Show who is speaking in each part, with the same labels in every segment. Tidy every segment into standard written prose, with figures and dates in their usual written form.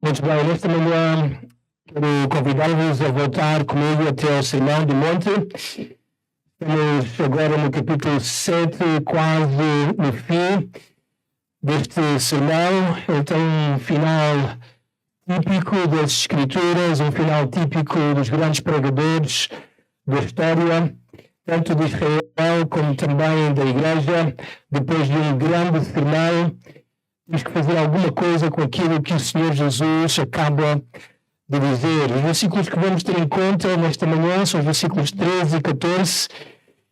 Speaker 1: Muito bem, nesta manhã quero convidar-vos a voltar comigo até ao Sermão do Monte. Estamos agora no capítulo 7, quase no fim deste sermão. Ele tem um final típico das Escrituras, um final típico dos grandes pregadores da história, tanto de Israel como também da Igreja. Depois de um grande sermão, temos que fazer alguma coisa com aquilo que o Senhor Jesus acaba de dizer. Os versículos que vamos ter em conta nesta manhã são os versículos 13 e 14.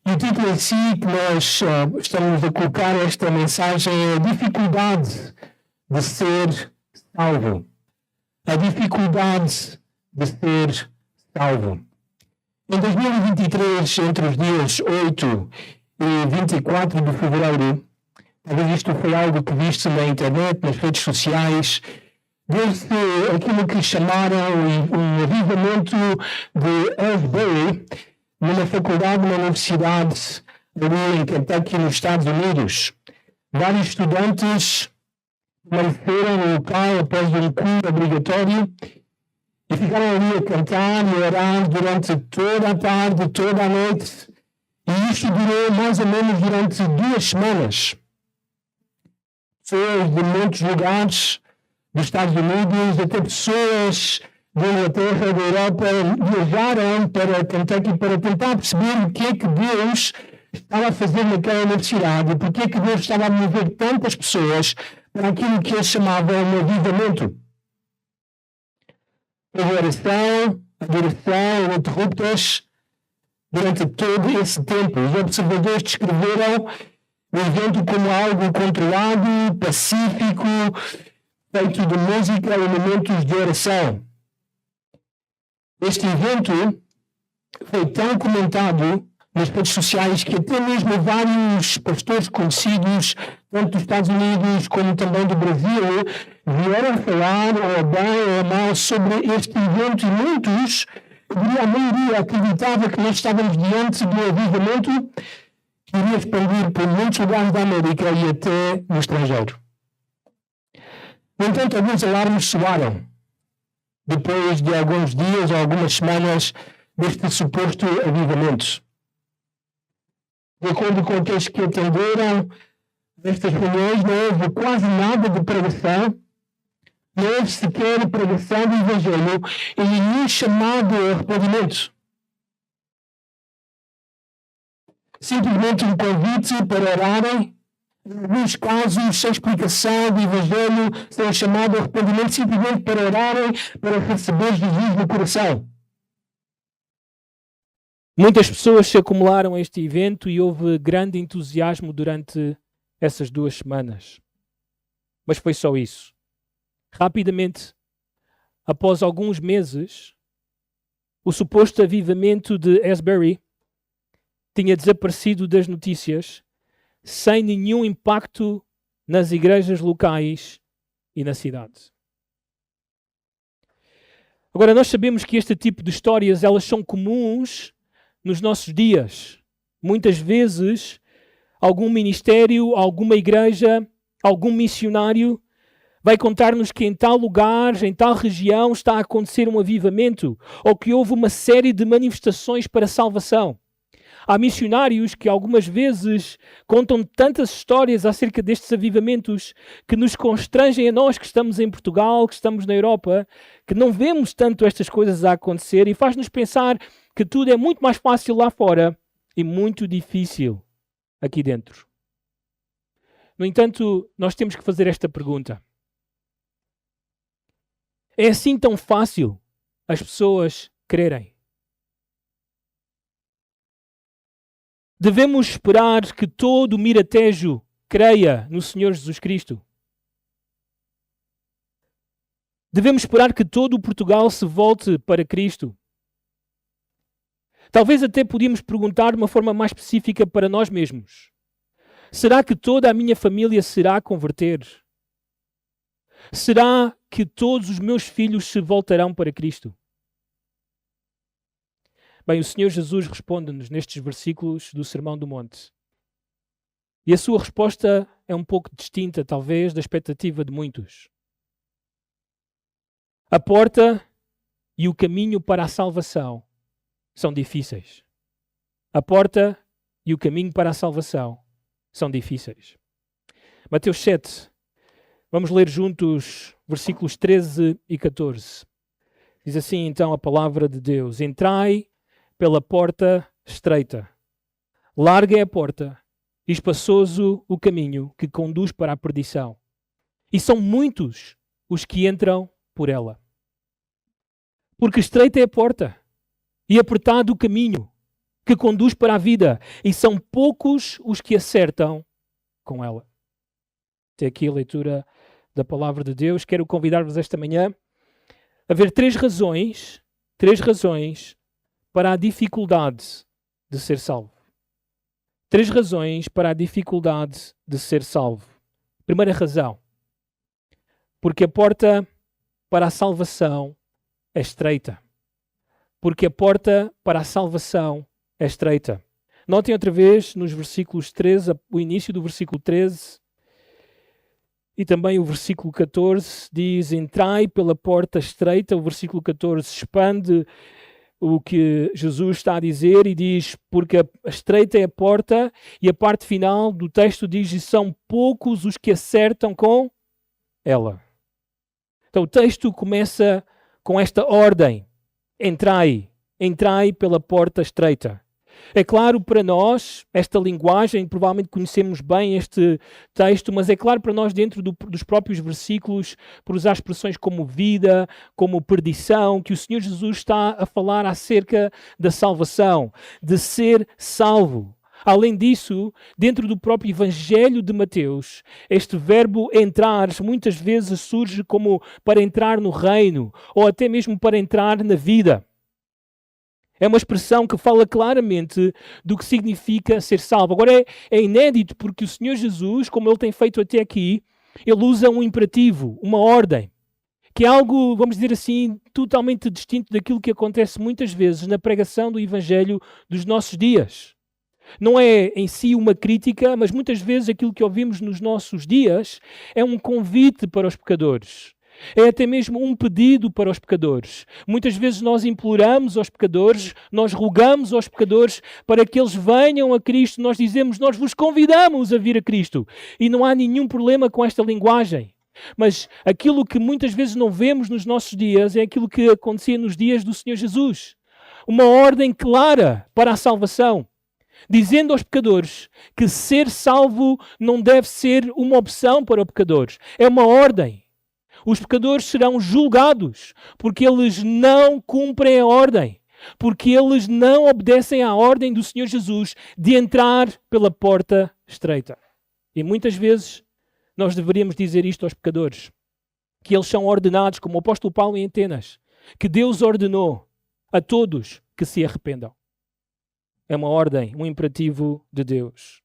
Speaker 1: E o título em si que nós estamos a colocar esta mensagem é a dificuldade de ser salvo. A dificuldade de ser salvo. Em 2023, entre os dias 8 e 24 de fevereiro, talvez isto foi algo que viste na internet, nas redes sociais, desde aquilo que chamaram um avivamento de Asbury, numa faculdade, numa universidade ali em Kentucky, nos Estados Unidos. Vários estudantes permaneceram no local após um culto obrigatório e ficaram ali a cantar e a orar durante toda a tarde, toda a noite. E isto durou mais ou menos durante 2 semanas. Pessoas de muitos lugares dos Estados Unidos, até pessoas da Inglaterra, da Europa, viajaram para Kentucky para tentar perceber o que é que Deus estava a fazer naquela universidade e porque é que Deus estava a mover tantas pessoas para aquilo que eles chamavam de avivamento. Adoração ininterruptas durante todo esse tempo. Os observadores descreveram o evento como algo controlado, pacífico, feito de música e momentos de oração. Este evento foi tão comentado nas redes sociais que até mesmo vários pastores conhecidos, tanto dos Estados Unidos como também do Brasil, vieram falar ou bem ou mal sobre este evento e muitos, eu diria a maioria, acreditava que nós estávamos diante de um avivamento que iria expandir por muitos lugares da América e até no estrangeiro. No entanto, alguns alarmes soaram depois de alguns dias ou algumas semanas deste suposto avivamento. De acordo com aqueles que atenderam nestas reuniões, não houve quase nada de pregação, não houve sequer pregação do Evangelho e nenhum chamado ao arrependimento. Simplesmente um convite para orarem, em alguns casos, sem explicação do Evangelho, sem chamado ao arrependimento, simplesmente para orarem, para receber Jesus no coração.
Speaker 2: Muitas pessoas se acumularam a este evento e houve grande entusiasmo durante essas 2 semanas. Mas foi só isso. Rapidamente, após alguns meses, o suposto avivamento de Asbury tinha desaparecido das notícias sem nenhum impacto nas igrejas locais e na cidade. Agora, nós sabemos que este tipo de histórias elas são comuns nos nossos dias. Muitas vezes, algum ministério, alguma igreja, algum missionário vai contar-nos que em tal lugar, em tal região, está a acontecer um avivamento ou que houve uma série de manifestações para salvação. Há missionários que algumas vezes contam tantas histórias acerca destes avivamentos que nos constrangem a nós que estamos em Portugal, que estamos na Europa, que não vemos tanto estas coisas a acontecer e faz-nos pensar que tudo é muito mais fácil lá fora e muito difícil aqui dentro. No entanto, nós temos que fazer esta pergunta. É assim tão fácil as pessoas crerem? Devemos esperar que todo o Miratejo creia no Senhor Jesus Cristo? Devemos esperar que todo o Portugal se volte para Cristo? Talvez até podíamos perguntar de uma forma mais específica para nós mesmos. Será que toda a minha família se irá converter? Será que todos os meus filhos se voltarão para Cristo? Bem, o Senhor Jesus responde-nos nestes versículos do Sermão do Monte. E a sua resposta é um pouco distinta, talvez, da expectativa de muitos. A porta e o caminho para a salvação são difíceis. A porta e o caminho para a salvação são difíceis. Mateus 7. Vamos ler juntos versículos 13 e 14. Diz assim então a palavra de Deus: Entrai pela porta estreita. Larga é a porta e espaçoso o caminho que conduz para a perdição. E são muitos os que entram por ela. Porque estreita é a porta e apertado o caminho que conduz para a vida, e são poucos os que acertam com ela. Até aqui a leitura da palavra de Deus. Quero convidar-vos esta manhã a ver três razões para a dificuldade de ser salvo. Três razões para a dificuldade de ser salvo. Primeira razão: porque a porta para a salvação é estreita. Porque a porta para a salvação é estreita. Notem outra vez nos versículos 13, o início do versículo 13 e também o versículo 14 diz: Entrai pela porta estreita. O versículo 14 expande o que Jesus está a dizer e diz: porque a estreita é a porta, e a parte final do texto diz: e são poucos os que acertam com ela. Então o texto começa com esta ordem: entrai pela porta estreita. É claro para nós, esta linguagem, provavelmente conhecemos bem este texto, mas é claro para nós dentro dos próprios versículos, por usar expressões como vida, como perdição, que o Senhor Jesus está a falar acerca da salvação, de ser salvo. Além disso, dentro do próprio Evangelho de Mateus, este verbo entrar muitas vezes surge como para entrar no reino, ou até mesmo para entrar na vida. É uma expressão que fala claramente do que significa ser salvo. Agora é inédito porque o Senhor Jesus, como Ele tem feito até aqui, Ele usa um imperativo, uma ordem, que é algo, vamos dizer assim, totalmente distinto daquilo que acontece muitas vezes na pregação do Evangelho dos nossos dias. Não é em si uma crítica, mas muitas vezes aquilo que ouvimos nos nossos dias é um convite para os pecadores. É até mesmo um pedido para os pecadores. Muitas vezes nós imploramos aos pecadores, nós rogamos aos pecadores para que eles venham a Cristo. Nós dizemos: nós vos convidamos a vir a Cristo. E não há nenhum problema com esta linguagem. Mas aquilo que muitas vezes não vemos nos nossos dias é aquilo que acontecia nos dias do Senhor Jesus. Uma ordem clara para a salvação, dizendo aos pecadores que ser salvo não deve ser uma opção para os pecadores. É uma ordem. Os pecadores serão julgados porque eles não cumprem a ordem, porque eles não obedecem à ordem do Senhor Jesus de entrar pela porta estreita. E muitas vezes nós deveríamos dizer isto aos pecadores, que eles são ordenados, como o apóstolo Paulo em Atenas, que Deus ordenou a todos que se arrependam. É uma ordem, um imperativo de Deus.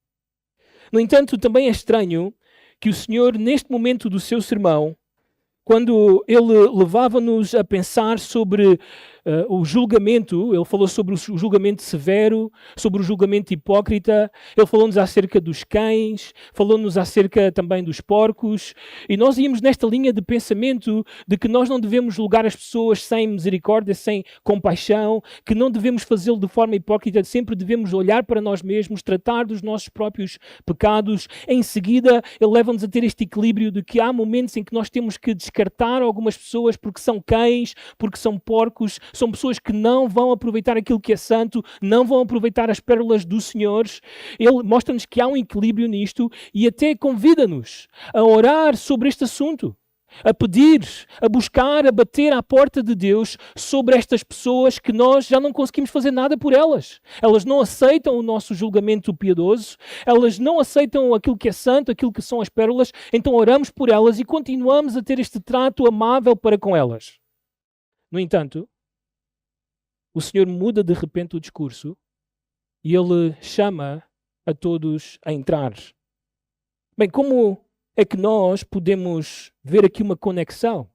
Speaker 2: No entanto, também é estranho que o Senhor, neste momento do seu sermão, quando ele levava-nos a pensar sobre o julgamento, ele falou sobre o julgamento severo, sobre o julgamento hipócrita, ele falou-nos acerca dos cães, falou-nos acerca também dos porcos, e nós íamos nesta linha de pensamento de que nós não devemos julgar as pessoas sem misericórdia, sem compaixão, que não devemos fazê-lo de forma hipócrita, sempre devemos olhar para nós mesmos, tratar dos nossos próprios pecados. Em seguida, ele leva-nos a ter este equilíbrio de que há momentos em que nós temos que descartar algumas pessoas porque são cães, porque são porcos, são pessoas que não vão aproveitar aquilo que é santo, não vão aproveitar as pérolas dos senhores. Ele mostra-nos que há um equilíbrio nisto e até convida-nos a orar sobre este assunto, a pedir, a buscar, a bater à porta de Deus sobre estas pessoas que nós já não conseguimos fazer nada por elas. Elas não aceitam o nosso julgamento piedoso, elas não aceitam aquilo que é santo, aquilo que são as pérolas, então oramos por elas e continuamos a ter este trato amável para com elas. No entanto, o Senhor muda de repente o discurso e Ele chama a todos a entrar. Bem, como é que nós podemos ver aqui uma conexão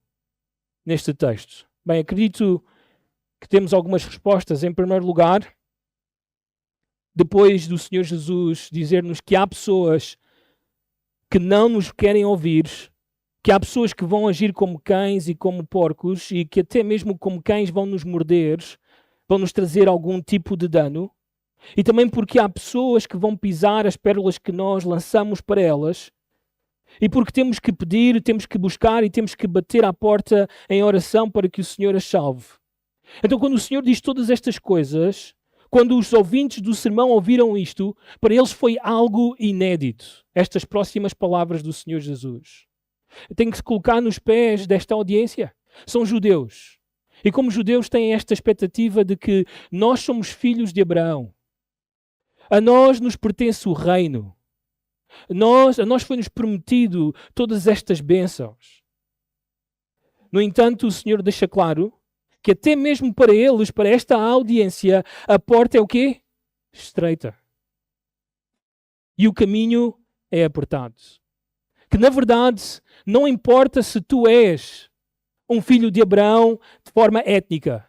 Speaker 2: neste texto? Bem, acredito que temos algumas respostas. Em primeiro lugar, depois do Senhor Jesus dizer-nos que há pessoas que não nos querem ouvir, que há pessoas que vão agir como cães e como porcos e que até mesmo como cães vão nos morder, vão nos trazer algum tipo de dano. E também porque há pessoas que vão pisar as pérolas que nós lançamos para elas. E porque temos que pedir, temos que buscar e temos que bater à porta em oração para que o Senhor as salve. Então, quando o Senhor diz todas estas coisas, quando os ouvintes do sermão ouviram isto, para eles foi algo inédito. Estas próximas palavras do Senhor Jesus. Tem que se colocar nos pés desta audiência. São judeus. E como judeus têm esta expectativa de que nós somos filhos de Abraão. A nós nos pertence o reino. A nós foi-nos prometido todas estas bênçãos. No entanto, o Senhor deixa claro que até mesmo para eles, para esta audiência, a porta é o quê? Estreita. E o caminho é apertado. Que na verdade, não importa se tu és um filho de Abraão de forma étnica,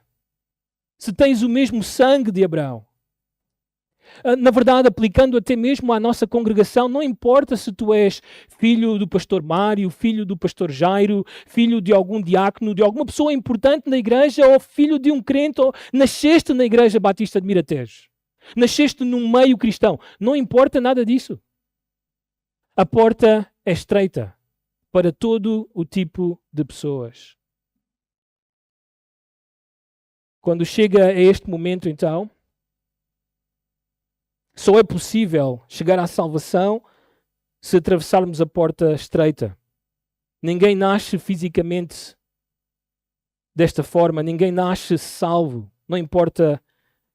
Speaker 2: se tens o mesmo sangue de Abraão. Na verdade, aplicando até mesmo à nossa congregação, não importa se tu és filho do pastor Mário, filho do pastor Jairo, filho de algum diácono, de alguma pessoa importante na igreja, ou filho de um crente, ou nasceste na Igreja Batista de Miratejo, nasceste num meio cristão. Não importa nada disso. A porta é estreita para todo o tipo de pessoas. Quando chega a este momento, então, só é possível chegar à salvação se atravessarmos a porta estreita. Ninguém nasce fisicamente desta forma, ninguém nasce salvo. Não importa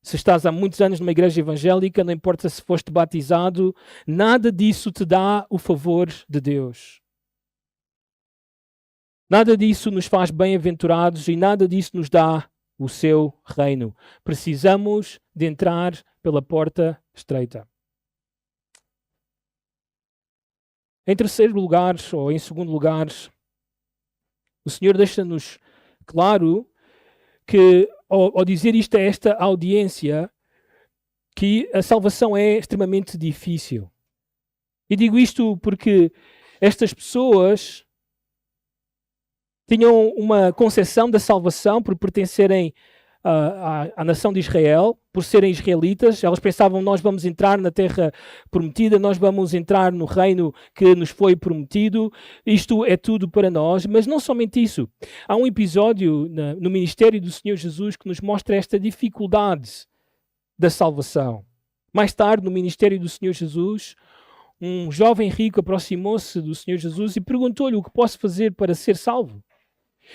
Speaker 2: se estás há muitos anos numa igreja evangélica, não importa se foste batizado, nada disso te dá o favor de Deus. Nada disso nos faz bem-aventurados e nada disso nos dá o seu reino. Precisamos de entrar pela porta estreita. Em terceiro lugar, ou em segundo lugar, o Senhor deixa-nos claro que, ao dizer isto a esta audiência, que a salvação é extremamente difícil. E digo isto porque estas pessoas tinham uma concepção da salvação por pertencerem à nação de Israel, por serem israelitas. Elas pensavam, nós vamos entrar na terra prometida, nós vamos entrar no reino que nos foi prometido, isto é tudo para nós. Mas não somente isso. Há um episódio no ministério do Senhor Jesus que nos mostra esta dificuldade da salvação. Mais tarde, no ministério do Senhor Jesus, um jovem rico aproximou-se do Senhor Jesus e perguntou-lhe o que posso fazer para ser salvo.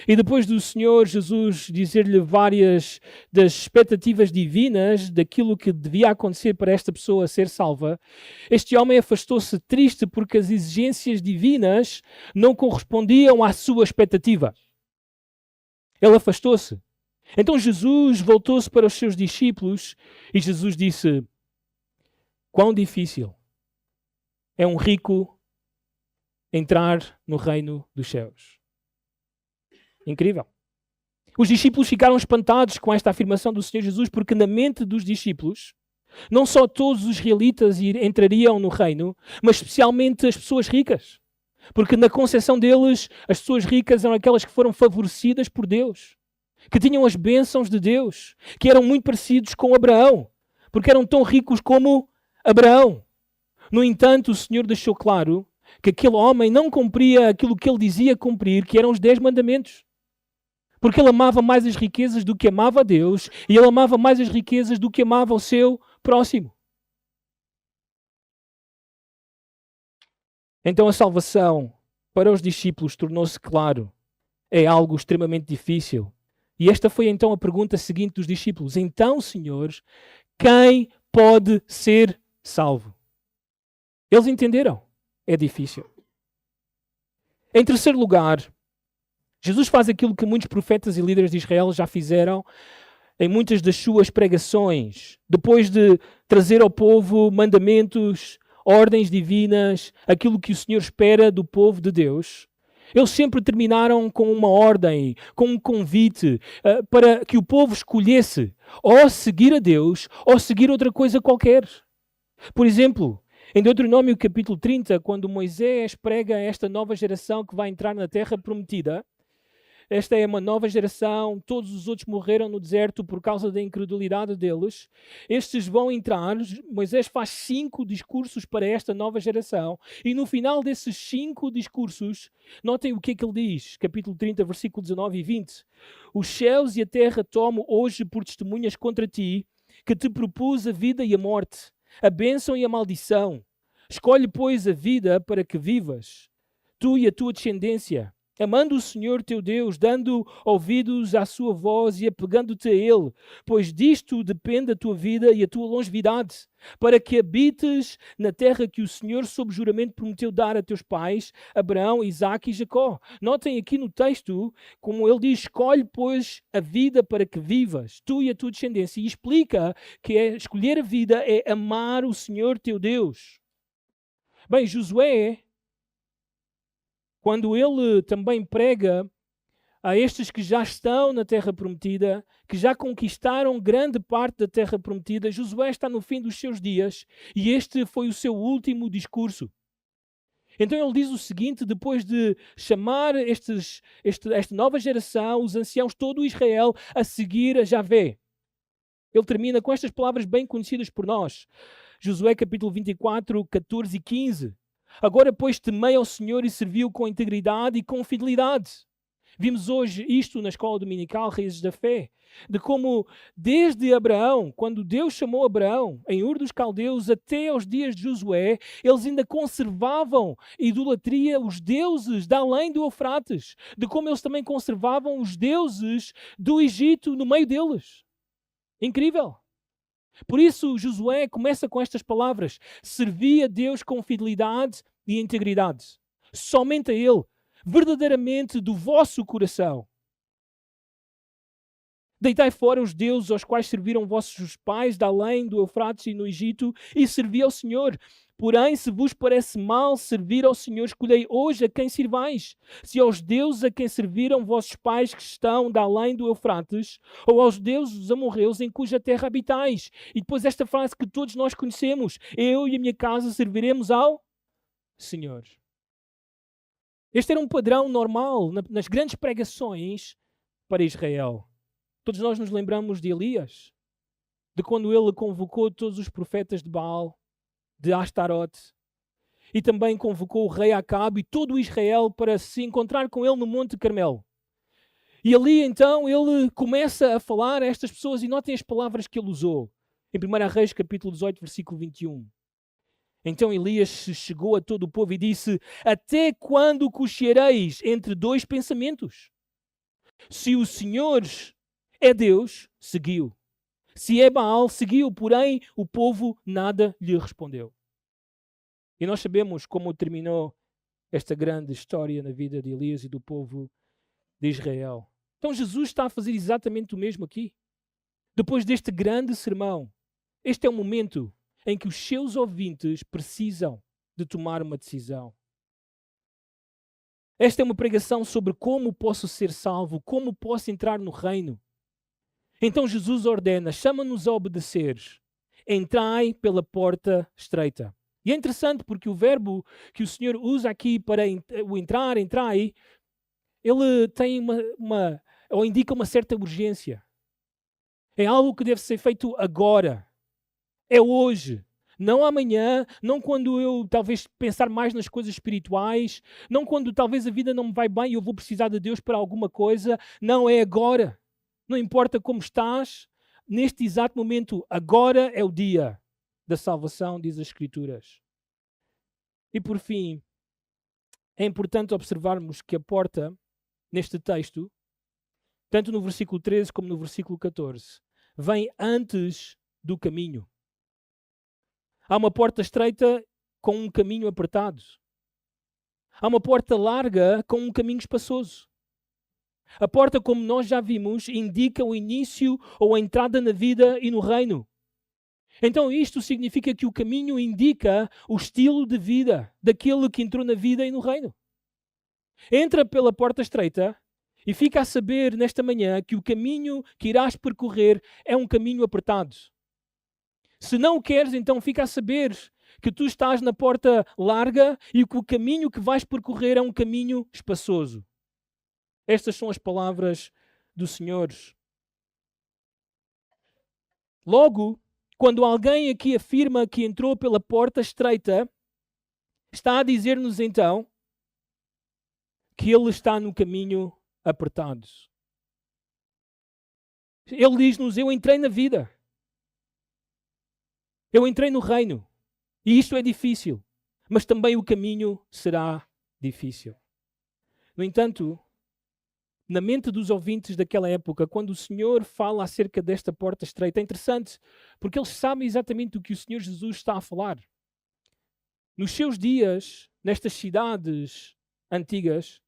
Speaker 2: E depois do Senhor Jesus dizer-lhe várias das expectativas divinas daquilo que devia acontecer para esta pessoa ser salva, este homem afastou-se triste porque as exigências divinas não correspondiam à sua expectativa. Ele afastou-se. Então Jesus voltou-se para os seus discípulos e Jesus disse: quão difícil é um rico entrar no reino dos céus. Incrível. Os discípulos ficaram espantados com esta afirmação do Senhor Jesus, porque na mente dos discípulos, não só todos os israelitas entrariam no reino, mas especialmente as pessoas ricas. Porque na concepção deles, as pessoas ricas eram aquelas que foram favorecidas por Deus, que tinham as bênçãos de Deus, que eram muito parecidos com Abraão, porque eram tão ricos como Abraão. No entanto, o Senhor deixou claro que aquele homem não cumpria aquilo que ele dizia cumprir, que eram os 10 mandamentos. Porque ele amava mais as riquezas do que amava a Deus, e ele amava mais as riquezas do que amava o seu próximo. Então a salvação para os discípulos tornou-se claro, é algo extremamente difícil. E esta foi então a pergunta seguinte dos discípulos: então, senhores, quem pode ser salvo? Eles entenderam, é difícil. Em terceiro lugar, Jesus faz aquilo que muitos profetas e líderes de Israel já fizeram em muitas das suas pregações. Depois de trazer ao povo mandamentos, ordens divinas, aquilo que o Senhor espera do povo de Deus, eles sempre terminaram com uma ordem, com um convite para que o povo escolhesse ou seguir a Deus ou seguir outra coisa qualquer. Por exemplo, Em Deuteronômio capítulo 30, quando Moisés prega a esta nova geração que vai entrar na terra prometida, esta é uma nova geração, todos os outros morreram no deserto por causa da incredulidade deles. Estes vão entrar, Moisés faz 5 discursos para esta nova geração, e no final desses 5 discursos, notem o que é que ele diz, capítulo 30, versículo 19 e 20. Os céus e a terra tomo hoje por testemunhas contra ti, que te propus a vida e a morte, a bênção e a maldição. Escolhe, pois, a vida para que vivas, tu e a tua descendência, amando o Senhor teu Deus, dando ouvidos à sua voz e apegando-te a Ele, pois disto depende a tua vida e a tua longevidade, para que habites na terra que o Senhor, sob juramento, prometeu dar a teus pais, Abraão, Isaque e Jacó. Notem aqui no texto, como ele diz, escolhe, pois, a vida para que vivas, tu e a tua descendência, e explica que escolher a vida é amar o Senhor teu Deus. Bem, Josué, quando ele também prega a estes que já estão na terra prometida, que já conquistaram grande parte da terra prometida, Josué está no fim dos seus dias e este foi o seu último discurso. Então ele diz o seguinte, depois de chamar esta nova geração, os anciãos, todo Israel, a seguir a Javé. Ele termina com estas palavras bem conhecidas por nós. Josué capítulo 24, 14 e 15. Agora, pois, temei ao Senhor e serviu com integridade e com fidelidade. Vimos hoje isto na escola dominical Raízes da Fé, de como desde Abraão, quando Deus chamou Abraão em Ur dos Caldeus até aos dias de Josué, eles ainda conservavam idolatria, os deuses da além do Eufrates, de como eles também conservavam os deuses do Egito no meio deles. Incrível! Por isso, Josué começa com estas palavras: servi a Deus com fidelidade e integridade. Somente a Ele, verdadeiramente do vosso coração. Deitai fora os deuses aos quais serviram vossos pais, da além do Eufrates e no Egito, e servi ao Senhor. Porém, se vos parece mal servir ao Senhor, escolhei hoje a quem sirvais. Se aos deuses a quem serviram vossos pais que estão da além do Eufrates, ou aos deuses dos amorreus em cuja terra habitais. E depois esta frase que todos nós conhecemos: eu e a minha casa serviremos ao Senhor. Este era um padrão normal nas grandes pregações para Israel. Todos nós nos lembramos de Elias, de quando ele convocou todos os profetas de Baal, de Astarote, e também convocou o rei Acabe e todo o Israel para se encontrar com ele no Monte Carmelo. E ali então ele começa a falar a estas pessoas, e notem as palavras que ele usou. Em 1 Reis capítulo 18, versículo 21. Então Elias chegou a todo o povo e disse: até quando cocheareis entre dois pensamentos? Se o Senhor é Deus, seguiu. Se é Baal, seguiu. Porém, o povo nada lhe respondeu. E nós sabemos como terminou esta grande história na vida de Elias e do povo de Israel. Então Jesus está a fazer exatamente o mesmo aqui. Depois deste grande sermão, este é o momento em que os seus ouvintes precisam de tomar uma decisão. Esta é uma pregação sobre como posso ser salvo, como posso entrar no reino. Então Jesus ordena, chama-nos a obedecer. Entrai pela porta estreita. E é interessante porque o verbo que o Senhor usa aqui para o entrar, entrai, ele tem ou indica uma certa urgência. É algo que deve ser feito agora. É hoje. Não amanhã, não quando eu talvez pensar mais nas coisas espirituais, não quando talvez a vida não me vai bem e eu vou precisar de Deus para alguma coisa. Não, é agora. Não importa como estás, neste exato momento, agora é o dia da salvação, diz as Escrituras. E por fim, é importante observarmos que a porta, neste texto, tanto no versículo 13 como no versículo 14, vem antes do caminho. Há uma porta estreita com um caminho apertado. Há uma porta larga com um caminho espaçoso. A porta, como nós já vimos, indica o início ou a entrada na vida e no reino. Então isto significa que o caminho indica o estilo de vida daquele que entrou na vida e no reino. Entra pela porta estreita e fica a saber nesta manhã que o caminho que irás percorrer é um caminho apertado. Se não o queres, então fica a saber que tu estás na porta larga e que o caminho que vais percorrer é um caminho espaçoso. Estas são as palavras do Senhor. Logo, quando alguém aqui afirma que entrou pela porta estreita, está a dizer-nos então que ele está no caminho apertado. Ele diz-nos: eu entrei na vida. Eu entrei no reino. E isto é difícil. Mas também o caminho será difícil. No entanto, na mente dos ouvintes daquela época, quando o Senhor fala acerca desta porta estreita, é interessante, porque eles sabem exatamente o que o Senhor Jesus está a falar. Nos seus dias, nestas cidades antigas,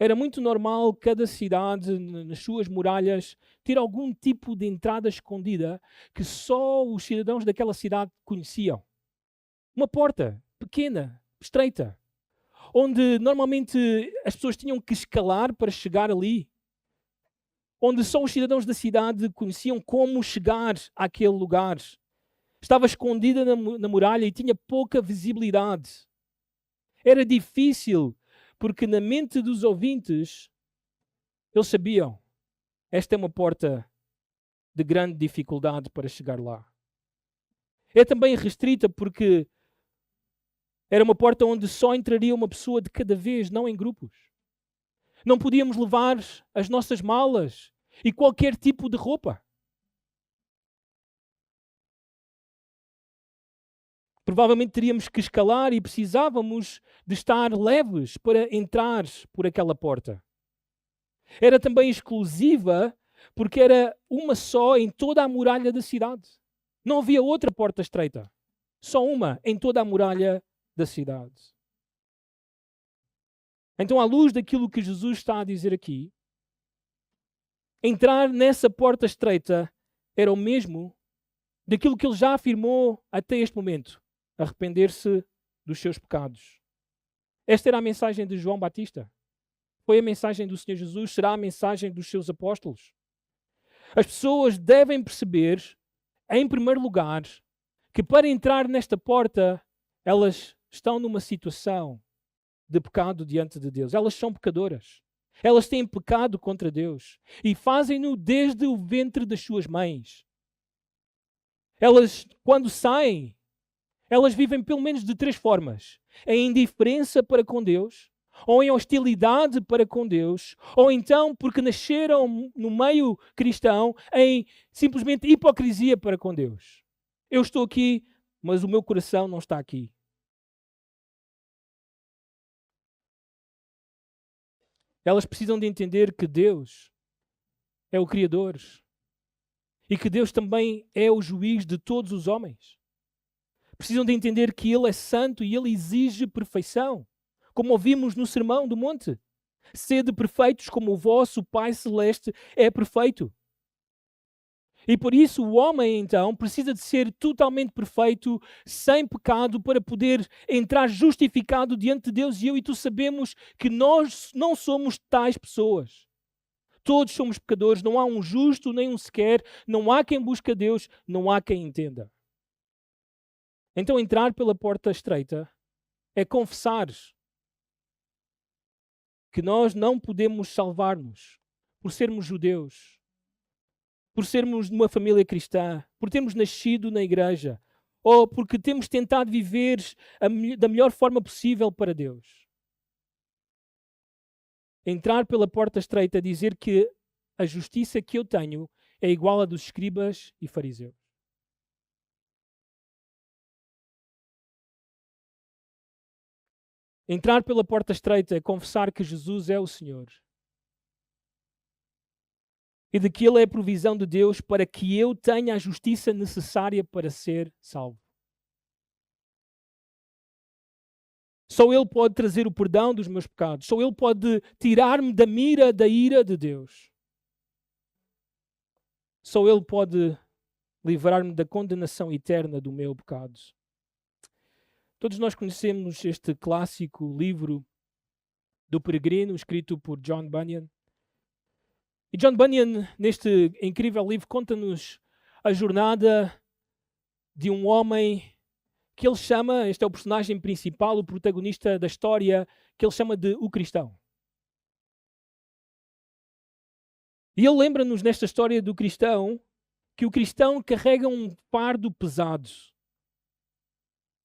Speaker 2: era muito normal cada cidade, nas suas muralhas, ter algum tipo de entrada escondida que só os cidadãos daquela cidade conheciam. Uma porta pequena, estreita, onde normalmente as pessoas tinham que escalar para chegar ali, onde só os cidadãos da cidade conheciam como chegar àquele lugar. Estava escondida na muralha e tinha pouca visibilidade. Era difícil, porque na mente dos ouvintes, eles sabiam, esta é uma porta de grande dificuldade para chegar lá. É também restrita porque era uma porta onde só entraria uma pessoa de cada vez, não em grupos. Não podíamos levar as nossas malas e qualquer tipo de roupa. Provavelmente teríamos que escalar e precisávamos de estar leves para entrar por aquela porta. Era também exclusiva porque era uma só em toda a muralha da cidade. Não havia outra porta estreita. Só uma em toda a muralha da cidade. Então, à luz daquilo que Jesus está a dizer aqui, entrar nessa porta estreita era o mesmo daquilo que ele já afirmou até este momento: arrepender-se dos seus pecados. Esta era a mensagem de João Batista. Foi a mensagem do Senhor Jesus, será a mensagem dos seus apóstolos. As pessoas devem perceber, em primeiro lugar, que para entrar nesta porta, elas estão numa situação de pecado diante de Deus. Elas são pecadoras. Elas têm pecado contra Deus e fazem-no desde o ventre das suas mães. Elas, quando saem, elas vivem pelo menos de 3 formas: em indiferença para com Deus, ou em hostilidade para com Deus, ou então, porque nasceram no meio cristão, em simplesmente hipocrisia para com Deus. Eu estou aqui, mas o meu coração não está aqui. Elas precisam de entender que Deus é o Criador e que Deus também é o juiz de todos os homens. Precisam de entender que Ele é santo e Ele exige perfeição, como ouvimos no Sermão do Monte. Sede perfeitos como o vosso Pai Celeste é perfeito. E por isso o homem, então, precisa de ser totalmente perfeito, sem pecado, para poder entrar justificado diante de Deus. E eu e tu sabemos que nós não somos tais pessoas. Todos somos pecadores, não há um justo nem um sequer, não há quem busque a Deus, não há quem entenda. Então entrar pela porta estreita é confessar que nós não podemos salvar-nos por sermos judeus, por sermos de uma família cristã, por termos nascido na igreja, ou porque temos tentado viver da melhor forma possível para Deus. Entrar pela porta estreita é dizer que a justiça que eu tenho é igual à dos escribas e fariseus. Entrar pela porta estreita é confessar que Jesus é o Senhor e de que Ele é a provisão de Deus para que eu tenha a justiça necessária para ser salvo. Só Ele pode trazer o perdão dos meus pecados. Só Ele pode tirar-me da mira da ira de Deus. Só Ele pode livrar-me da condenação eterna do meu pecado. Todos nós conhecemos este clássico livro do Peregrino, escrito por John Bunyan. E John Bunyan, neste incrível livro, conta-nos a jornada de um homem que ele chama, este é o personagem principal, o protagonista da história, que ele chama de o cristão. E ele lembra-nos nesta história do cristão que o cristão carrega um fardo pesado.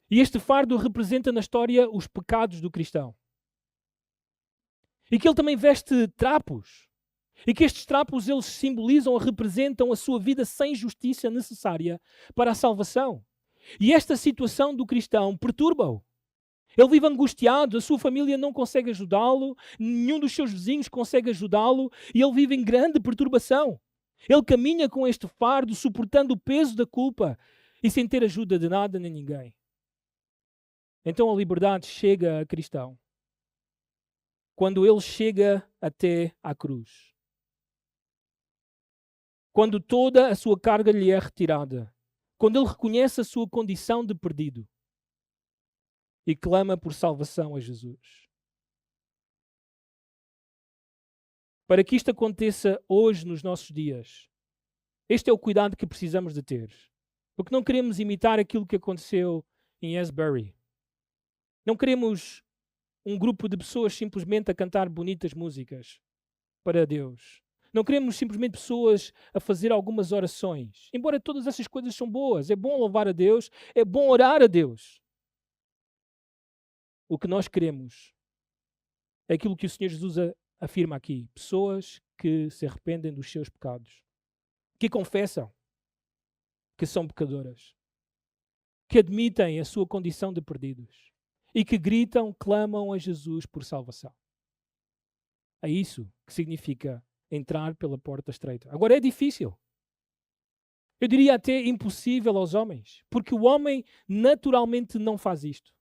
Speaker 2: E este fardo representa na história os pecados do cristão. E que ele também veste trapos. E que estes trapos eles simbolizam ou representam a sua vida sem justiça necessária para a salvação. E esta situação do cristão perturba-o. Ele vive angustiado, a sua família não consegue ajudá-lo, nenhum dos seus vizinhos consegue ajudá-lo e ele vive em grande perturbação. Ele caminha com este fardo, suportando o peso da culpa e sem ter ajuda de nada nem ninguém. Então a liberdade chega a cristão quando ele chega até à cruz. Quando toda a sua carga lhe é retirada. Quando ele reconhece a sua condição de perdido e clama por salvação a Jesus. Para que isto aconteça hoje nos nossos dias, este é o cuidado que precisamos de ter. Porque não queremos imitar aquilo que aconteceu em Asbury. Não queremos um grupo de pessoas simplesmente a cantar bonitas músicas para Deus. Não queremos simplesmente pessoas a fazer algumas orações. Embora todas essas coisas são boas. É bom louvar a Deus, é bom orar a Deus. O que nós queremos é aquilo que o Senhor Jesus afirma aqui. Pessoas que se arrependem dos seus pecados. Que confessam que são pecadoras. Que admitem a sua condição de perdidos. E que gritam, clamam a Jesus por salvação. É isso que significa entrar pela porta estreita. Agora é difícil. Eu diria até impossível aos homens. Porque o homem naturalmente não faz isto.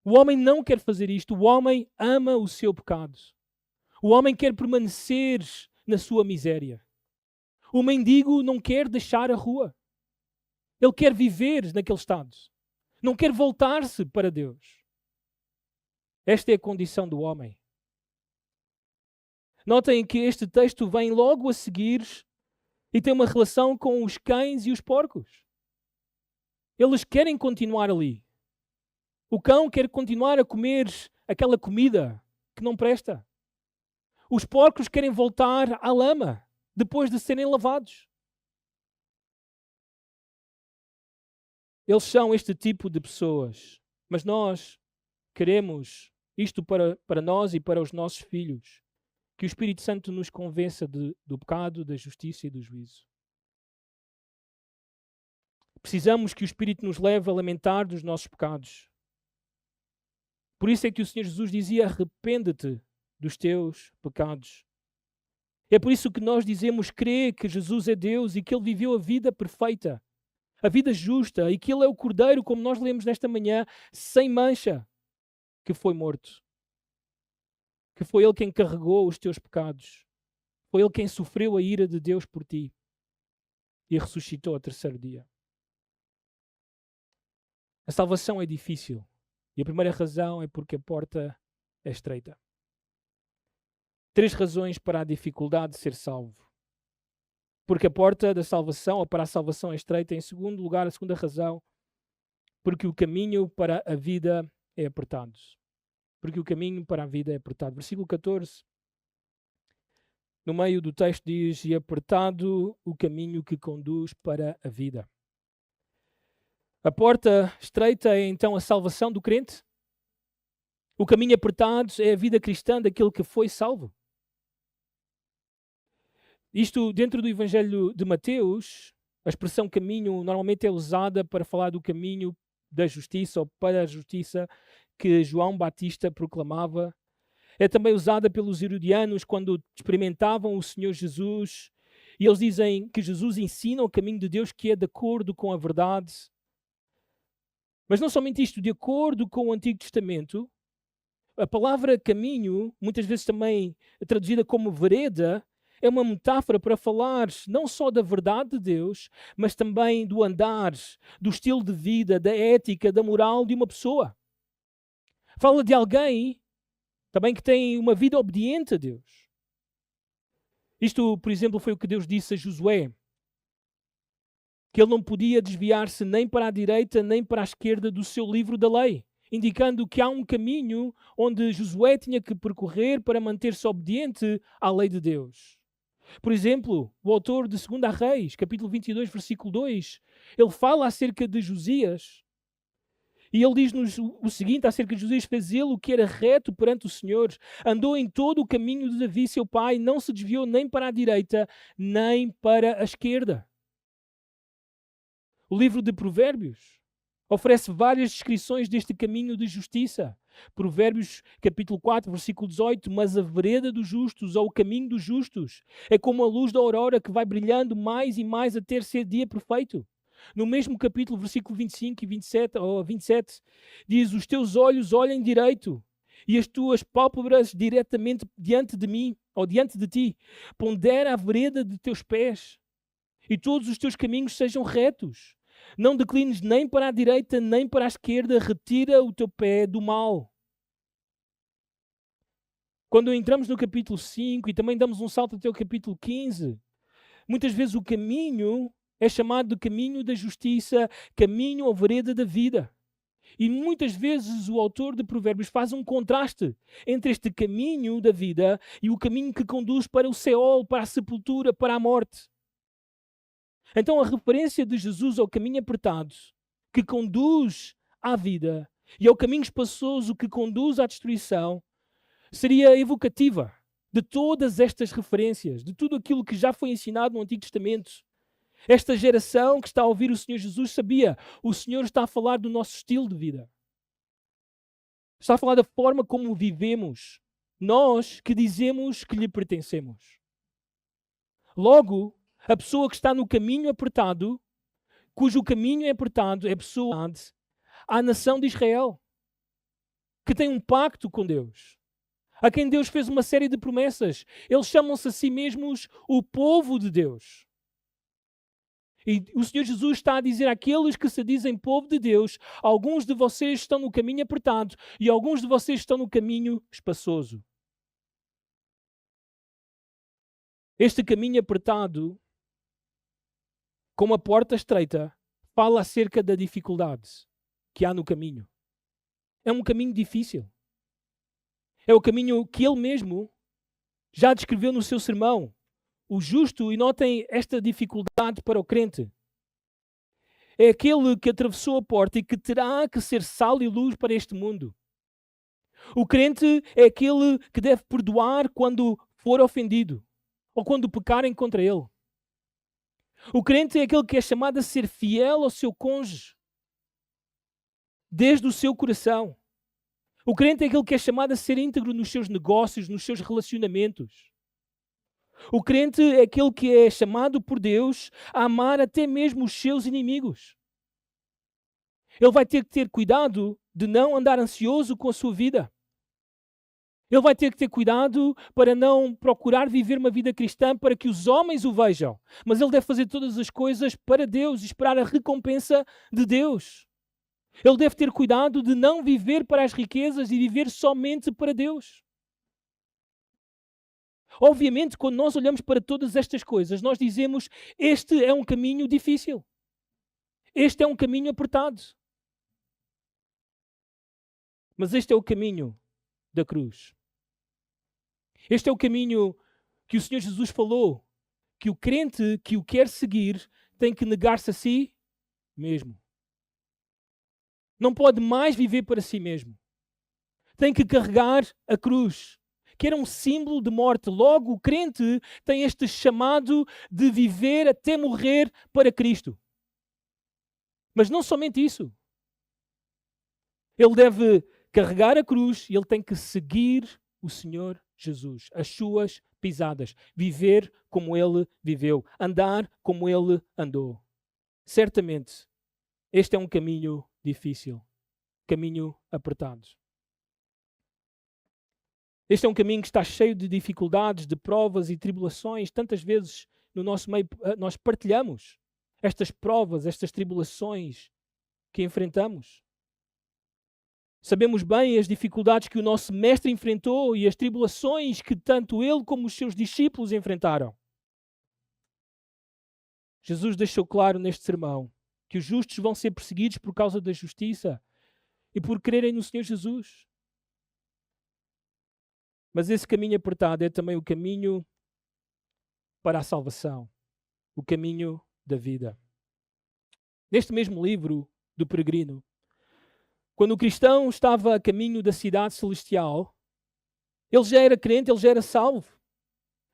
Speaker 2: O homem não quer fazer isto. O homem ama o seu pecado. O homem quer permanecer na sua miséria. O mendigo não quer deixar a rua. Ele quer viver naquele estado. Não quer voltar-se para Deus. Esta é a condição do homem. Notem que este texto vem logo a seguir e tem uma relação com os cães e os porcos. Eles querem continuar ali. O cão quer continuar a comer aquela comida que não presta. Os porcos querem voltar à lama depois de serem lavados. Eles são este tipo de pessoas. Mas nós queremos isto para nós e para os nossos filhos. Que o Espírito Santo nos convença do pecado, da justiça e do juízo. Precisamos que o Espírito nos leve a lamentar dos nossos pecados. Por isso é que o Senhor Jesus dizia: arrepende-te dos teus pecados. É por isso que nós dizemos crer que Jesus é Deus e que Ele viveu a vida perfeita, a vida justa, e que Ele é o Cordeiro, como nós lemos nesta manhã, sem mancha, que foi morto. Que foi Ele quem carregou os teus pecados. Foi Ele quem sofreu a ira de Deus por ti e ressuscitou ao terceiro dia. A salvação é difícil. E a primeira razão é porque a porta é estreita. 3 razões para a dificuldade de ser salvo. Porque a porta da salvação, ou para a salvação, é estreita. Em segundo lugar, a segunda razão, porque o caminho para a vida é apertado. Porque o caminho para a vida é apertado. Versículo 14, no meio do texto diz: e apertado o caminho que conduz para a vida. A porta estreita é então a salvação do crente. O caminho apertado é a vida cristã daquele que foi salvo. Isto, dentro do Evangelho de Mateus, a expressão caminho normalmente é usada para falar do caminho da justiça ou para a justiça que João Batista proclamava. É também usada pelos herodianos quando experimentavam o Senhor Jesus e eles dizem que Jesus ensina o caminho de Deus que é de acordo com a verdade. Mas não somente isto, de acordo com o Antigo Testamento, a palavra caminho, muitas vezes também traduzida como vereda, é uma metáfora para falar não só da verdade de Deus, mas também do andar, do estilo de vida, da ética, da moral de uma pessoa. Fala de alguém também que tem uma vida obediente a Deus. Isto, por exemplo, foi o que Deus disse a Josué. que ele não podia desviar-se nem para a direita nem para a esquerda do seu livro da lei, indicando que há um caminho onde Josué tinha que percorrer para manter-se obediente à lei de Deus. Por exemplo, o autor de 2 Reis, capítulo 22, versículo 2, ele fala acerca de Josias. E ele diz-nos o seguinte acerca de Josias: fez ele o que era reto perante o Senhor, andou em todo o caminho de Davi seu pai, não se desviou nem para a direita, nem para a esquerda. O livro de Provérbios oferece várias descrições deste caminho de justiça. Provérbios capítulo 4, versículo 18: mas a vereda dos justos, ou o caminho dos justos, é como a luz da aurora que vai brilhando mais e mais até ser dia perfeito. No mesmo capítulo, versículo 25 e 27, diz: os teus olhos olhem direito e as tuas pálpebras diretamente diante de mim, ou diante de ti. Pondera a vereda de teus pés e todos os teus caminhos sejam retos. Não declines nem para a direita nem para a esquerda, retira o teu pé do mal. Quando entramos no capítulo 5 e também damos um salto até o capítulo 15, muitas vezes o caminho é chamado de caminho da justiça, caminho ou vereda da vida. E muitas vezes o autor de Provérbios faz um contraste entre este caminho da vida e o caminho que conduz para o Seol, para a sepultura, para a morte. Então a referência de Jesus ao caminho apertado, que conduz à vida, e ao caminho espaçoso que conduz à destruição, seria evocativa de todas estas referências, de tudo aquilo que já foi ensinado no Antigo Testamento. Esta geração que está a ouvir o Senhor Jesus sabia, o Senhor está a falar do nosso estilo de vida. Está a falar da forma como vivemos, nós que dizemos que lhe pertencemos. Logo, a pessoa que está no caminho apertado, cujo caminho é apertado, é a pessoa à nação de Israel, que tem um pacto com Deus, a quem Deus fez uma série de promessas. Eles chamam-se a si mesmos o povo de Deus. E o Senhor Jesus está a dizer àqueles que se dizem povo de Deus: alguns de vocês estão no caminho apertado e alguns de vocês estão no caminho espaçoso. Este caminho apertado, com uma porta estreita, fala acerca da dificuldade que há no caminho. É um caminho difícil. É o caminho que ele mesmo já descreveu no seu sermão. O justo, e notem esta dificuldade para o crente, é aquele que atravessou a porta e que terá que ser sal e luz para este mundo. O crente é aquele que deve perdoar quando for ofendido ou quando pecarem contra ele. O crente é aquele que é chamado a ser fiel ao seu cônjuge, desde o seu coração. O crente é aquele que é chamado a ser íntegro nos seus negócios, nos seus relacionamentos. O crente é aquele que é chamado por Deus a amar até mesmo os seus inimigos. Ele vai ter que ter cuidado de não andar ansioso com a sua vida. Ele vai ter que ter cuidado para não procurar viver uma vida cristã para que os homens o vejam. Mas ele deve fazer todas as coisas para Deus e esperar a recompensa de Deus. Ele deve ter cuidado de não viver para as riquezas e viver somente para Deus. Obviamente, quando nós olhamos para todas estas coisas, nós dizemos: este é um caminho difícil. Este é um caminho apertado. Mas este é o caminho da cruz. Este é o caminho que o Senhor Jesus falou, que o crente que o quer seguir tem que negar-se a si mesmo. Não pode mais viver para si mesmo. Tem que carregar a cruz, que era um símbolo de morte. Logo, o crente tem este chamado de viver até morrer para Cristo. Mas não somente isso. Ele deve carregar a cruz e ele tem que seguir o Senhor Jesus, as suas pisadas, viver como ele viveu, andar como ele andou. Certamente, este é um caminho difícil, caminho apertado. Este é um caminho que está cheio de dificuldades, de provas e tribulações. Tantas vezes no nosso meio nós partilhamos estas provas, estas tribulações que enfrentamos. Sabemos bem as dificuldades que o nosso mestre enfrentou e as tribulações que tanto ele como os seus discípulos enfrentaram. Jesus deixou claro neste sermão que os justos vão ser perseguidos por causa da justiça e por crerem no Senhor Jesus. Mas esse caminho apertado é também o caminho para a salvação, o caminho da vida. Neste mesmo livro do Peregrino, quando o cristão estava a caminho da cidade celestial, ele já era crente, ele já era salvo.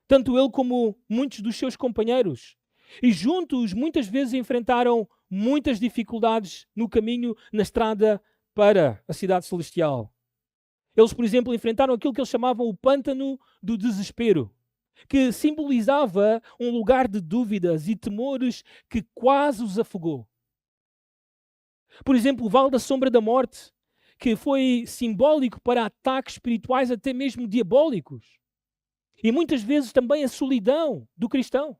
Speaker 2: Tanto ele como muitos dos seus companheiros. E juntos, muitas vezes, enfrentaram muitas dificuldades no caminho, na estrada para a cidade celestial. Eles, por exemplo, enfrentaram aquilo que eles chamavam o pântano do desespero, que simbolizava um lugar de dúvidas e temores que quase os afogou. Por exemplo, o Vale da Sombra da Morte, que foi simbólico para ataques espirituais até mesmo diabólicos. E muitas vezes também a solidão do cristão.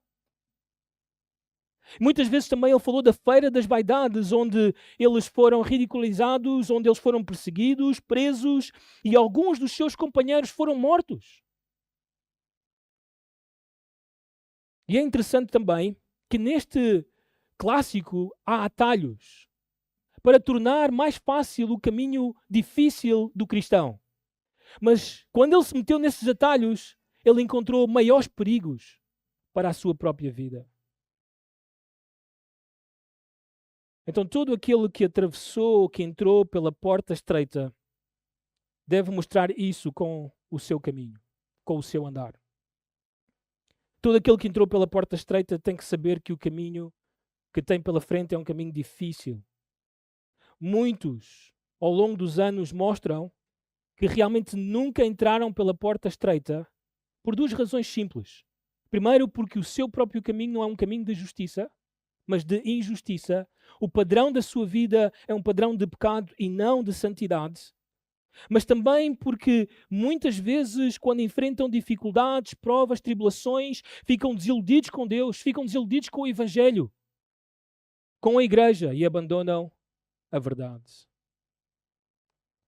Speaker 2: Muitas vezes também ele falou da feira das vaidades, onde eles foram ridicularizados, onde eles foram perseguidos, presos e alguns dos seus companheiros foram mortos. E é interessante também que neste clássico há atalhos para tornar mais fácil o caminho difícil do cristão. Mas quando ele se meteu nesses atalhos, ele encontrou maiores perigos para a sua própria vida. Então todo aquele que atravessou, que entrou pela porta estreita, deve mostrar isso com o seu caminho, com o seu andar. Todo aquele que entrou pela porta estreita tem que saber que o caminho que tem pela frente é um caminho difícil. Muitos, ao longo dos anos, mostram que realmente nunca entraram pela porta estreita por duas razões simples. Primeiro, porque o seu próprio caminho não é um caminho de justiça, mas de injustiça. O padrão da sua vida é um padrão de pecado e não de santidade. Mas também porque muitas vezes, quando enfrentam dificuldades, provas, tribulações, ficam desiludidos com Deus, ficam desiludidos com o Evangelho, com a igreja e abandonam a verdade.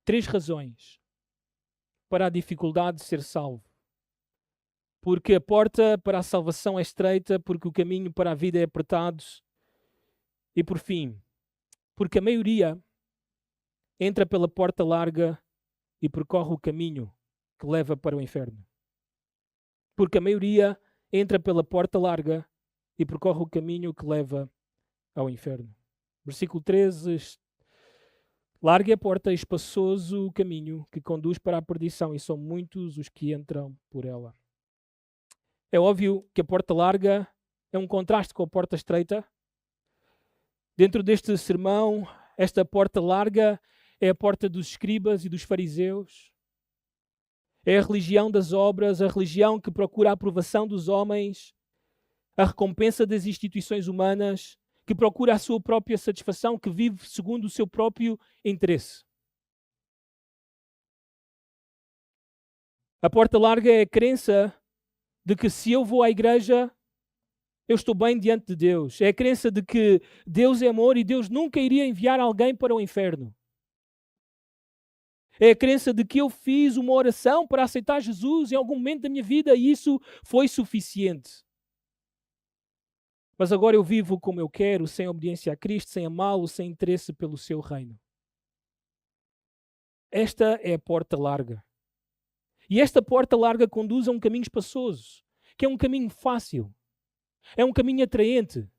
Speaker 2: 3 razões para a dificuldade de ser salvo. Porque a porta para a salvação é estreita, porque o caminho para a vida é apertado. E por fim, porque a maioria entra pela porta larga e percorre o caminho que leva para o inferno. Porque a maioria entra pela porta larga e percorre o caminho que leva ao inferno. Versículo 13. Larga é a porta e espaçoso o caminho que conduz para a perdição, e são muitos os que entram por ela. É óbvio que a porta larga é um contraste com a porta estreita. Dentro deste sermão, esta porta larga é a porta dos escribas e dos fariseus. É a religião das obras, a religião que procura a aprovação dos homens, a recompensa das instituições humanas, que procura a sua própria satisfação, que vive segundo o seu próprio interesse. A porta larga é a crença de que se eu vou à igreja, eu estou bem diante de Deus. É a crença de que Deus é amor e Deus nunca iria enviar alguém para o inferno. É a crença de que eu fiz uma oração para aceitar Jesus em algum momento da minha vida e isso foi suficiente. Mas agora eu vivo como eu quero, sem obediência a Cristo, sem amá-lo, sem interesse pelo seu reino. Esta é a porta larga. E esta porta larga conduz a um caminho espaçoso, que é um caminho fácil. É um caminho atraente.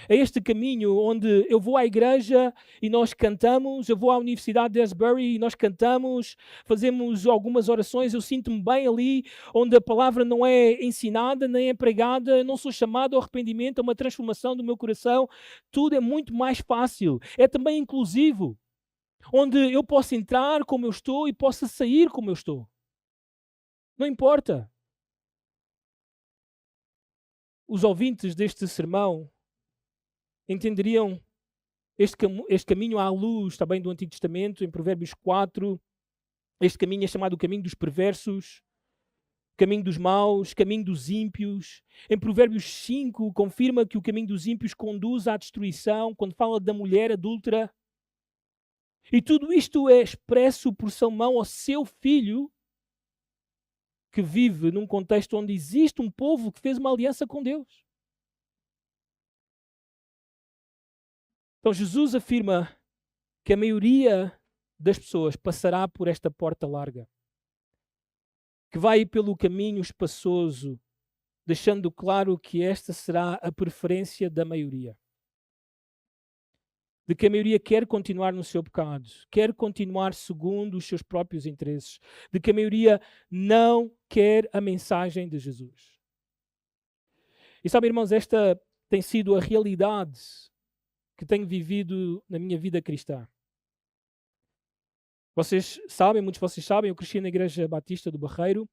Speaker 2: É este caminho onde eu vou à igreja e nós cantamos, eu vou à Universidade de Asbury e nós cantamos, fazemos algumas orações, eu sinto-me bem ali, onde a palavra não é ensinada, nem é pregada, eu não sou chamado ao arrependimento, a uma transformação do meu coração. Tudo é muito mais fácil. É também inclusivo, onde eu posso entrar como eu estou e posso sair como eu estou. Não importa. Os ouvintes deste sermão entenderiam este caminho à luz também do Antigo Testamento, em Provérbios 4. Este caminho é chamado o caminho dos perversos, caminho dos maus, caminho dos ímpios. Em Provérbios 5 confirma que o caminho dos ímpios conduz à destruição, quando fala da mulher adúltera. E tudo isto é expresso por Salomão ao seu filho, que vive num contexto onde existe um povo que fez uma aliança com Deus. Então Jesus afirma que a maioria das pessoas passará por esta porta larga, que vai pelo caminho espaçoso, deixando claro que esta será a preferência da maioria. De que a maioria quer continuar no seu pecado, quer continuar segundo os seus próprios interesses, de que a maioria não quer a mensagem de Jesus. E sabe, irmãos, esta tem sido a realidade que tenho vivido na minha vida cristã. Vocês sabem, muitos de vocês sabem, eu cresci na Igreja Batista do Barreiro.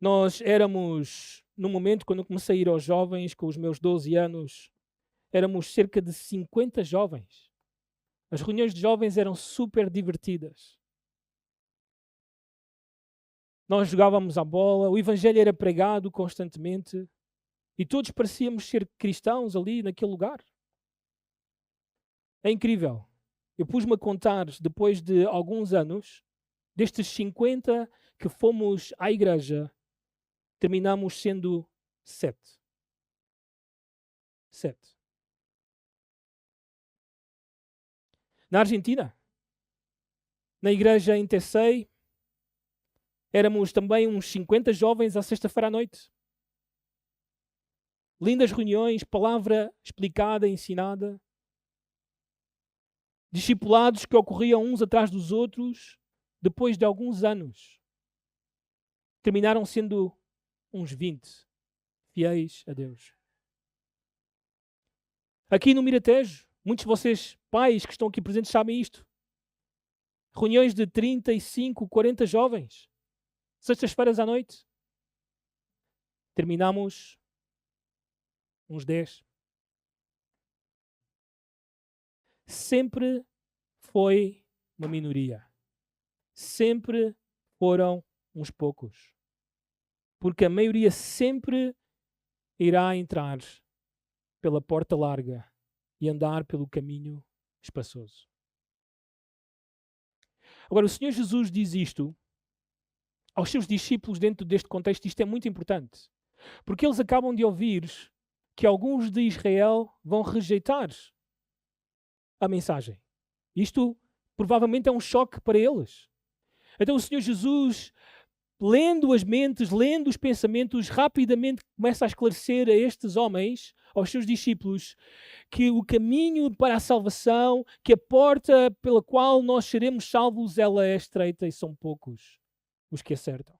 Speaker 2: Nós éramos, no momento quando eu comecei a ir aos jovens, com os meus 12 anos, éramos cerca de 50 jovens. As reuniões de jovens eram super divertidas. Nós jogávamos a bola, o evangelho era pregado constantemente e todos parecíamos ser cristãos ali naquele lugar. É incrível. Eu pus-me a contar, depois de alguns anos, destes 50 que fomos à igreja, terminamos sendo 7. 7. Na Argentina, na igreja em Tessei, éramos também uns 50 jovens à sexta-feira à noite. Lindas reuniões, palavra explicada, ensinada. Discipulados que ocorriam uns atrás dos outros, depois de alguns anos. Terminaram sendo uns 20 fiéis a Deus. Aqui no Miratejo, muitos de vocês, pais que estão aqui presentes, sabem isto. Reuniões de 35, 40 jovens. Sextas-feiras à noite. Terminamos uns 10. Sempre foi uma minoria. Sempre foram uns poucos. Porque a maioria sempre irá entrar pela porta larga e andar pelo caminho espaçoso. Agora, o Senhor Jesus diz isto aos seus discípulos dentro deste contexto. Isto é muito importante. Porque eles acabam de ouvir que alguns de Israel vão rejeitar a mensagem. Isto provavelmente é um choque para eles. Então o Senhor Jesus, lendo as mentes, lendo os pensamentos, rapidamente começa a esclarecer a estes homens, aos seus discípulos, que o caminho para a salvação, que a porta pela qual nós seremos salvos, ela é estreita e são poucos os que acertam.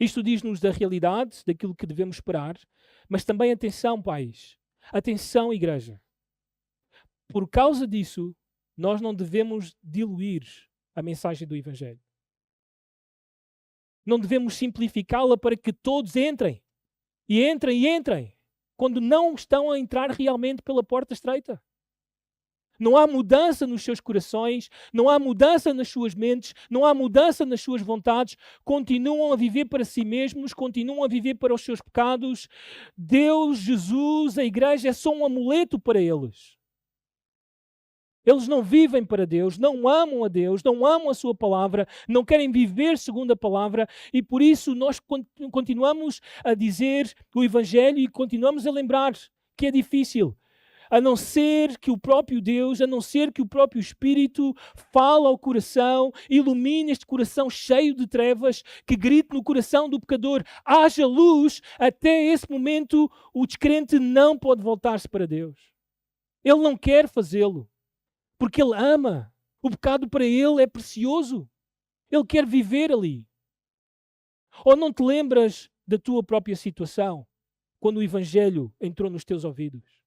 Speaker 2: Isto diz-nos da realidade, daquilo que devemos esperar, mas também atenção, pais, atenção, igreja. Por causa disso, nós não devemos diluir a mensagem do Evangelho. Não devemos simplificá-la para que todos entrem, quando não estão a entrar realmente pela porta estreita. Não há mudança nos seus corações, não há mudança nas suas mentes, não há mudança nas suas vontades, continuam a viver para si mesmos, continuam a viver para os seus pecados. Deus, Jesus, a igreja é só um amuleto para eles. Eles não vivem para Deus, não amam a Deus, não amam a sua palavra, não querem viver segundo a palavra e por isso nós continuamos a dizer o Evangelho e continuamos a lembrar que é difícil. A não ser que o próprio Deus, a não ser que o próprio Espírito fale ao coração, ilumine este coração cheio de trevas, que grite no coração do pecador, haja luz, até esse momento o descrente não pode voltar-se para Deus. Ele não quer fazê-lo. Porque ele ama. O pecado para ele é precioso. Ele quer viver ali. Ou não te lembras da tua própria situação, quando o Evangelho entrou nos teus ouvidos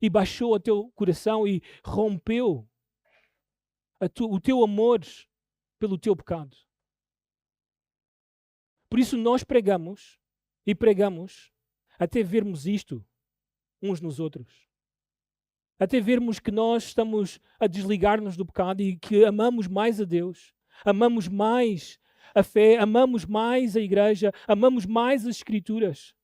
Speaker 2: e baixou ao teu coração e rompeu o teu amor pelo teu pecado? Por isso nós pregamos até vermos isto uns nos outros. Até vermos que nós estamos a desligar-nos do pecado e que amamos mais a Deus, amamos mais a fé, amamos mais a igreja, amamos mais as Escrituras.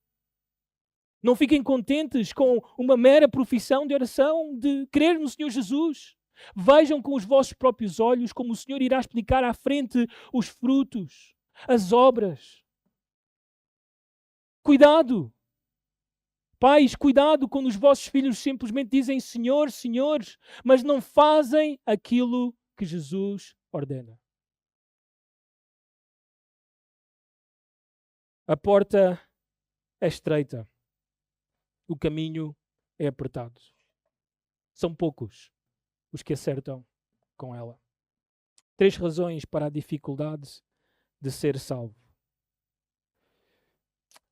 Speaker 2: Não fiquem contentes com uma mera profissão de oração, de crer no Senhor Jesus. Vejam com os vossos próprios olhos como o Senhor irá explicar à frente os frutos, as obras. Cuidado! Pais, cuidado quando os vossos filhos simplesmente dizem Senhor, Senhor, mas não fazem aquilo que Jesus ordena. A porta é estreita, o caminho é apertado. São poucos os que acertam com ela. 3 razões para a dificuldade de ser salvo.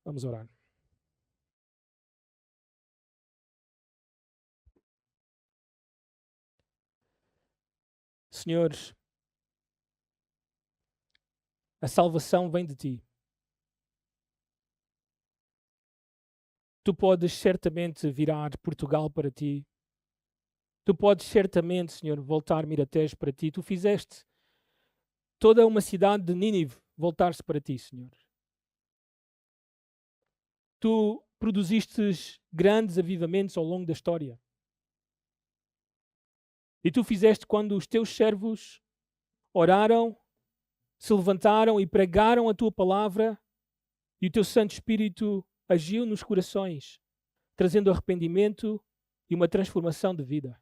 Speaker 2: Vamos orar. Senhores, a salvação vem de Ti. Tu podes certamente virar Portugal para Ti. Tu podes certamente, Senhor, voltar Miratejo para Ti. Tu fizeste toda uma cidade de Nínive voltar-se para Ti, Senhor. Tu produziste grandes avivamentos ao longo da história. E Tu fizeste quando os Teus servos oraram, se levantaram e pregaram a Tua palavra, e o Teu Santo Espírito agiu nos corações, trazendo arrependimento e uma transformação de vida.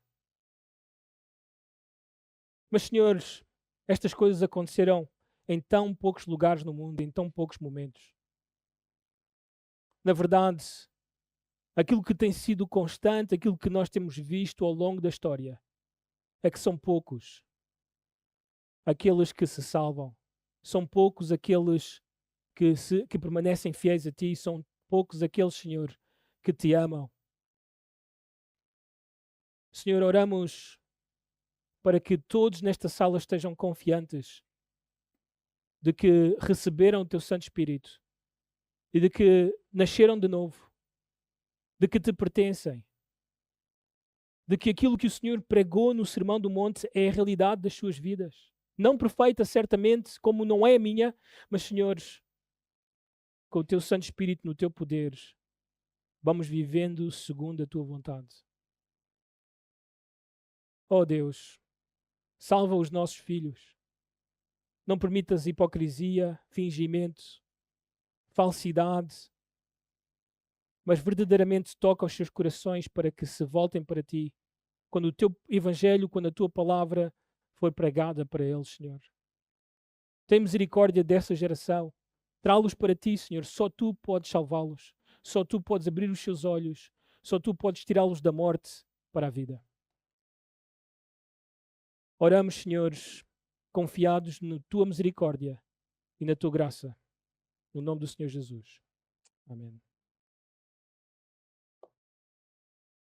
Speaker 2: Mas, senhores, estas coisas aconteceram em tão poucos lugares no mundo, em tão poucos momentos. Na verdade, aquilo que tem sido constante, aquilo que nós temos visto ao longo da história, é que são poucos aqueles que se salvam. São poucos aqueles que permanecem fiéis a Ti. São poucos aqueles, Senhor, que Te amam. Senhor, oramos para que todos nesta sala estejam confiantes de que receberam o Teu Santo Espírito e de que nasceram de novo, de que Te pertencem, de que aquilo que o Senhor pregou no Sermão do Monte é a realidade das suas vidas. Não perfeita, certamente, como não é a minha, mas, Senhores, com o Teu Santo Espírito no Teu poder, vamos vivendo segundo a Tua vontade. Oh Deus, salva os nossos filhos. Não permitas hipocrisia, fingimento, falsidade, mas verdadeiramente toca os seus corações para que se voltem para Ti, quando o Teu Evangelho, quando a Tua palavra foi pregada para eles, Senhor. Tem misericórdia dessa geração. Trá-los para Ti, Senhor. Só Tu podes salvá-los. Só Tu podes abrir os seus olhos. Só Tu podes tirá-los da morte para a vida. Oramos, Senhores, confiados na Tua misericórdia e na Tua graça. No nome do Senhor Jesus. Amém.